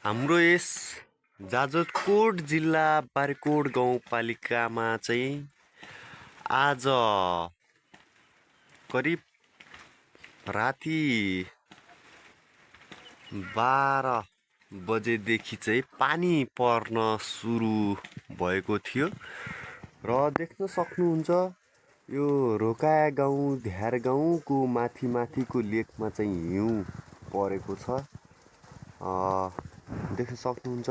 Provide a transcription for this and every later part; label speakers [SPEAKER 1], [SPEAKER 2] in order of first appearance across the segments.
[SPEAKER 1] हाम्रो यस जाजरकोट जिल्ला बारीकोट गाउँपालिकामा चाहिँ आज करिब राति 12 बजेदेखि चाहिँ पानी पर्न सुरु भएको थियो र देख्न सक्नुहुन्छ यो रोकाया गाउँ ध्यार गाउँको माथिको लेकमा चाहिँ हिउँ परेको छ। देख्न सक्नुहुन्छ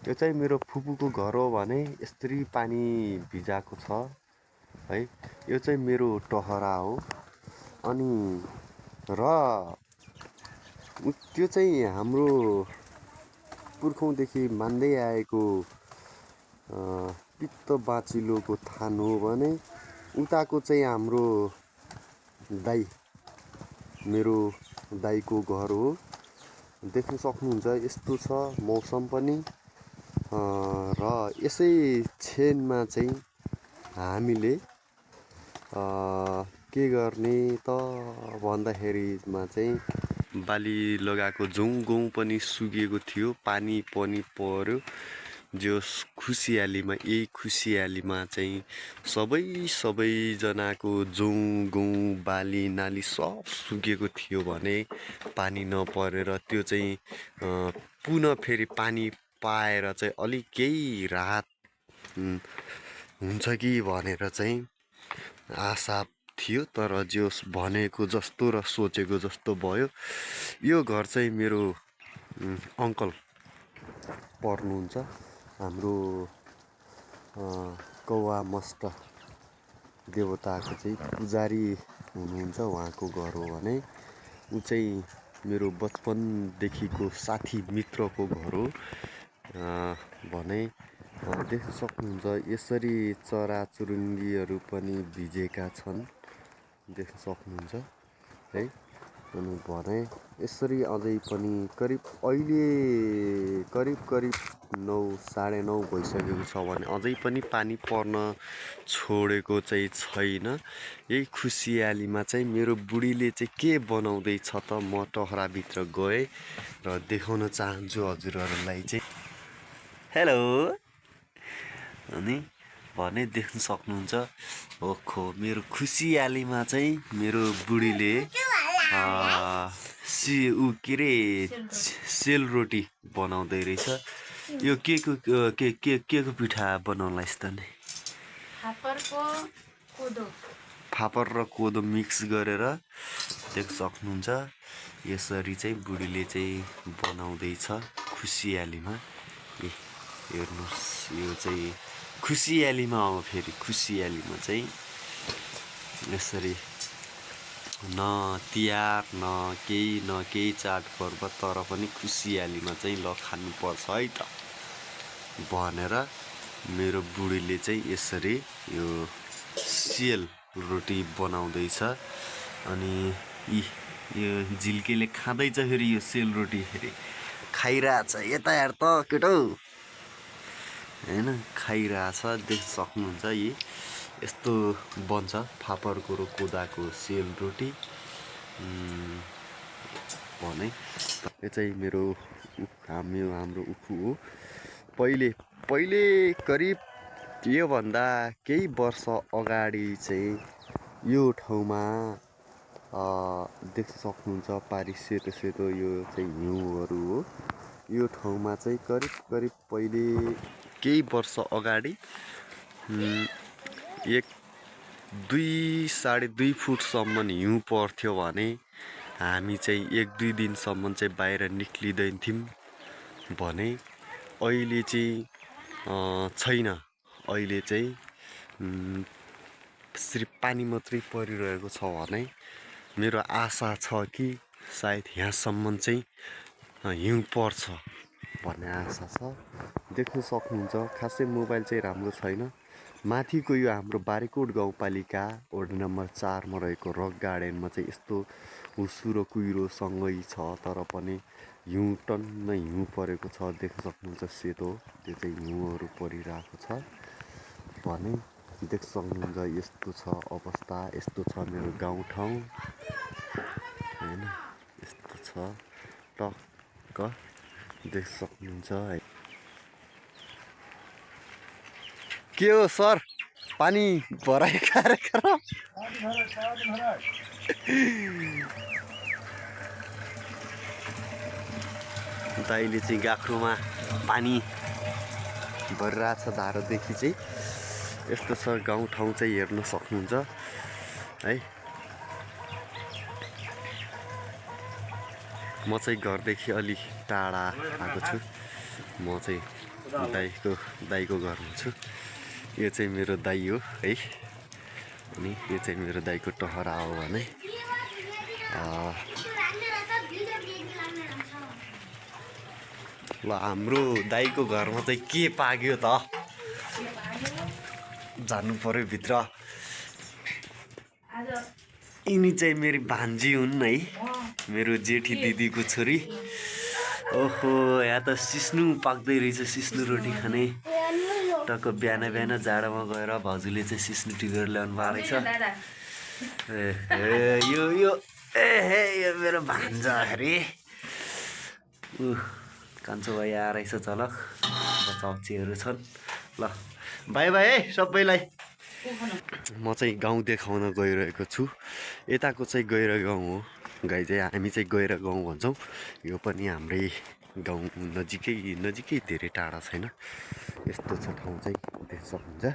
[SPEAKER 1] यो चाहिँ मेरो फुपूको घर हो भने यसरी पानी भिजाएको छ है। यो चाहिँ मेरो टहरा हो अनि र त्यो चाहिँ हाम्रो पुर्खौँदेखि मान्दै आएको पित्त बाँचिलोको थान हो भने उताको चाहिँ हाम्रो दाइ मेरो दाइको घर हो। देख्न सक्नुहुन्छ यस्तो छ मौसम पनि र यसै छेनमा चाहिँ हामीले के गर्ने त भन्दाखेरिमा चाहिँ बाली लगाएको जौँ पनि सुकेको थियो, पानी पनि पर्यो। जो खुसियालीमा यही खुसियालीमा चाहिँ सबैजनाको जौँ बाली नाली सब सुकेको थियो भने पानी नपरेर त्यो चाहिँ पुनः फेरि पानी पाएर चाहिँ अलिक केही राहत हुन्छ कि भनेर चाहिँ आशा थियो। तर जोस् भनेको जस्तो र सोचेको जस्तो भयो। यो घर चाहिँ मेरो अङ्कल पर्नुहुन्छ। हाम्रो कौवा मस्ट देवताको चाहिँ पुजारी हुनुहुन्छ, उहाँको घर हो भने ऊ चाहिँ मेरो बचपनदेखिको साथी मित्रको घर हो भने देख्न सक्नुहुन्छ यसरी चराचुरुङ्गीहरू पनि भिजेका छन्, देख्न सक्नुहुन्छ है। अनि भने यसरी अझै पनि अहिले करिब 9 साढे 9 भइसकेको छ भने अझै पनि पानी पर्न छोडेको चाहिँ छैन। यही खुसियालीमा चाहिँ मेरो बुढीले चाहिँ के बनाउँदैछ त म टहराभित्र गएँ र देखाउन चाहन्छु हजुरहरूलाई चाहिँ। हेलो अनि भने देख्न सक्नुहुन्छ ओखो मेरो खुसियालीमा चाहिँ मेरो बुढीले के रे सेलरोटी बनाउँदै रहेछ। यो के को पिठा बनाउलास् त नि? फापर र कोदो मिक्स गरेर देख्न सक्नुहुन्छ यसरी चाहिँ बुढीले चाहिँ बनाउँदैछ खुसियालीमा। हेर्नुहोस् यो चाहिँ खुसियालीमा हो। फेरि खुसियालीमा चाहिँ यसरी न तिहार न केही चाडपर्व तर पनि खुसियालीमा चाहिँ ल खानुपर्छ है त भनेर मेरो बुढीले चाहिँ यसरी यो सेलरोटी बनाउँदैछ। अनि यो झिल्केले खाँदैछ फेरि यो सेलरोटी फेरि खाइरहेछ। यता हेर त केटो होइन, खाइरहेछ। देख्न सक्नुहुन्छ यस्तो बन्छ फापरको र कोदाको सेलरोटी भने। यो चाहिँ मेरो हाम्रो उखु हो। पहिले करिब योभन्दा केही वर्ष अगाडि चाहिँ यो ठाउँमा देख्न सक्नुहुन्छ पारी सेतो यो चाहिँ हिउँहरू हो। यो ठाउँमा चाहिँ करिब पहिले केही वर्ष अगाडि 1-2 साढे 2 फुटसम्म हिउँ पर्थ्यो भने हामी चाहिँ 1-2 दिनसम्म चाहिँ बाहिर निक्लिँदैनथ्यौँ भने अहिले चाहिँ छैन। अहिले चाहिँ सिर्फ पानी मात्रै परिरहेको छ भने मेरो आशा छ कि सायद यहाँसम्म चाहिँ हिउँ पर्छ भन्ने आशा छ। देख्न सक्नुहुन्छ खासै मोबाइल चाहिँ राम्रो छैन। माथिको यो हाम्रो बारीकोट गाउँपालिका वडा नम्बर 4 मा रहेको रक गार्डनमा चाहिँ यस्तो हुस्सु र कुहिरोसँगै छ तर पनि हिउँ टन्न हिउँ परेको छ। देख्न सक्नुहुन्छ सेतो त्यो चाहिँ हिउँहरू परिरहेको छ भने देख्न सक्नुहुन्छ यस्तो छ अवस्था। यस्तो छ मेरो गाउँठाउँ होइन, यस्तो छ टक्क देख्न सक्नुहुन्छ है। के हो सर, पानी भराइ कार्यक्रम? दाइले चाहिँ गाख्रोमा पानी भरिरहेछ धारोदेखि चाहिँ। यस्तो छ गाउँठाउँ चाहिँ हेर्न सक्नुहुन्छ है। म चाहिँ घरदेखि अलि टाढा आएको छु। म चाहिँ दाइको घरमा छु। यो चाहिँ मेरो दाइ हो है। अनि यो चाहिँ मेरो दाइको टहरा हो भने ल हाम्रो दाइको घरमा चाहिँ के पाक्यो त? जानु पर्यो भित्र। यिनी चाहिँ मेरी भान्जी हुन् है, मेरो जेठी दिदीको छोरी। ओहो, यहाँ त सिस्नु पाक्दै रहेछ, सिस्नु रोटी खाने। टक्क बिहान बिहान जाडोमा गएर भाउजूले चाहिँ सिस्नु टिपेर ल्याउनु भएको रहेछ। यो मेरो भान्जा अरे। कान्छो भाइ आएर रहेछ झलक, बच्चाहरू छन्। ल बाई बाई है सबैलाई। म चाहिँ गाउँ देखाउन गइरहेको छु। यताको चाहिँ गैर गाउँ हो गाई चाहिँ, हामी चाहिँ गैर गाउँ भन्छौँ। यो पनि हाम्रै गाउँ नजिकै धेरै टाढा छैन। यस्तो छ ठाउँ चाहिँ देख्न सक्नुहुन्छ।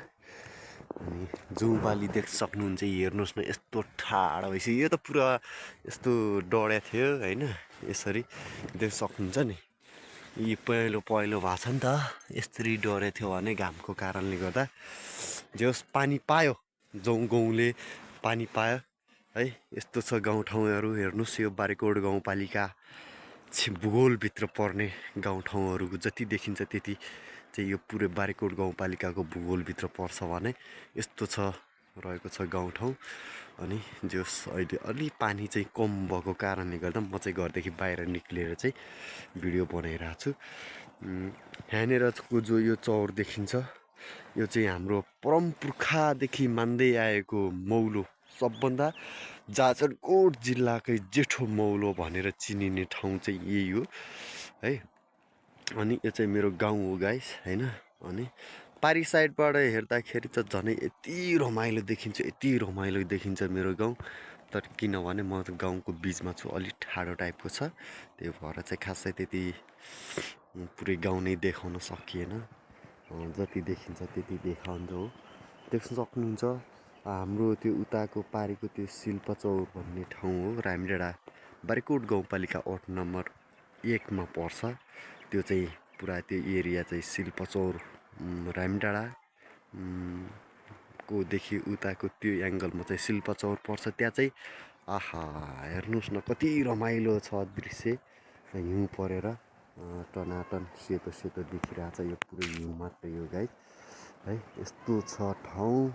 [SPEAKER 1] अनि जुबाली देख्न सक्नुहुन्छ, हेर्नुहोस् न यस्तो ठाडो भइसक्यो। यो त पुरा यस्तो डढ्या थियो होइन, यसरी देख्न सक्नुहुन्छ नि। यी पहेँलो भएको छ नि त, यसरी डढेको थियो भने घामको कारणले गर्दा। जे होस् पानी पायो, गाउँले पानी पायो है। यस्तो छ गाउँठाउँहरू हेर्नुहोस्। यो बारीकोट गाउँपालिका भूगोलभित्र पर्ने गाउँठाउँहरूको जति देखिन्छ त्यति चाहिँ यो पुरै बारीकोट गाउँपालिकाको भूगोलभित्र पर्छ भने यस्तो छ रहेको छ गाउँठाउँ। अनि जे होस् अहिले अलि पानी चाहिँ कम भएको कारणले गर्दा म चाहिँ घरदेखि बाहिर निक्लिएर चाहिँ भिडियो बनाइरहेको छु। यहाँनिरको जो यो चौर देखिन्छ, यो चाहिँ हाम्रो परमपुर्खादेखि मान्दै आएको मौलो, सबभन्दा जाजरकोट जिल्लाकै जेठो मौलो भनेर चिनिने ठाउँ चाहिँ यही हो है। अनि यो चाहिँ मेरो गाउँ हो गाइस होइन। अनि पारी साइडबाट हेर्दाखेरि त झनै यति रमाइलो देखिन्छ मेरो गाउँ। तर किनभने म गाउँको बिचमा छु, अलिक ठाडो टाइपको छ, त्यही भएर चाहिँ खासै त्यति पुरै गाउँ नै देखाउन सकिएन। जति देखिन्छ त्यति देखाउँछ हो। देख्न सक्नुहुन्छ हाम्रो त्यो उताको पारीको त्यो शिल्पचौर भन्ने ठाउँ हो, रामडाँडा बारीकोट गाउँपालिका 8 नम्बर 1 मा पर्छ। त्यो चाहिँ पुरा त्यो एरिया चाहिँ शिल्पचौर रामडाँडा को देखि उताको त्यो एङ्गलमा चाहिँ शिल्पचौर पर्छ। त्यहाँ चाहिँ आहा हेर्नुहोस् न कति रमाइलो छ दृश्य। हिउँ परेर टनाटन सेतो सेतो देखिरहेछ। यो पुरै हिउँ मात्रै हो गाइस है। यस्तो छ ठाउँ।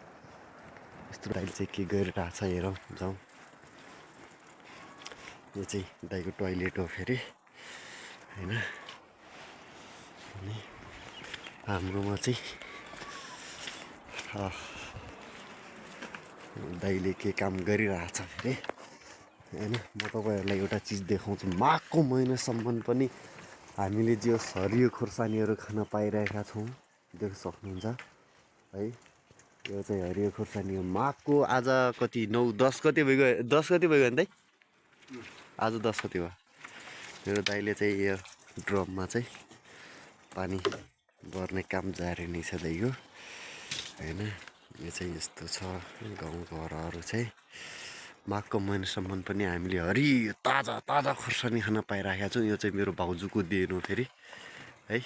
[SPEAKER 1] यस्तो दाइले चाहिँ के गरिरहेछ हेरौँ, जाउँ। यो चाहिँ दाइको टोइलेट हो फेरि होइन। अनि हाम्रोमा चाहिँ दाइले के काम गरिरहेछ फेरि होइन। म तपाईँहरूलाई एउटा चिज देखाउँछु। माघको महिनासम्म पनि हामीले जो हरियो खोर्सानीहरू खान पाइरहेका छौँ देख्न सक्नुहुन्छ है। यो चाहिँ हरियो खोर्सानी हो। माघको आज कति 9-10 गते भइगयो, 10 गते भइगयो नि दाइ? आज 10 गते भयो। मेरो दाइले चाहिँ यो ड्रममा चाहिँ पानी भर्ने काम जारी नै छ दाइको होइन। यो चाहिँ यस्तो छ गाउँघरहरू चाहिँ। माघको महिनासम्म पनि हामीले हरियो ताजा खोर्सानी खान पाइरहेका छौँ। यो चाहिँ मेरो भाउजूको देन हो फेरि है।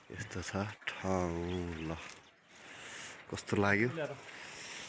[SPEAKER 1] यस्तो छ ठाउँ। ल कस्तो लाग्यो?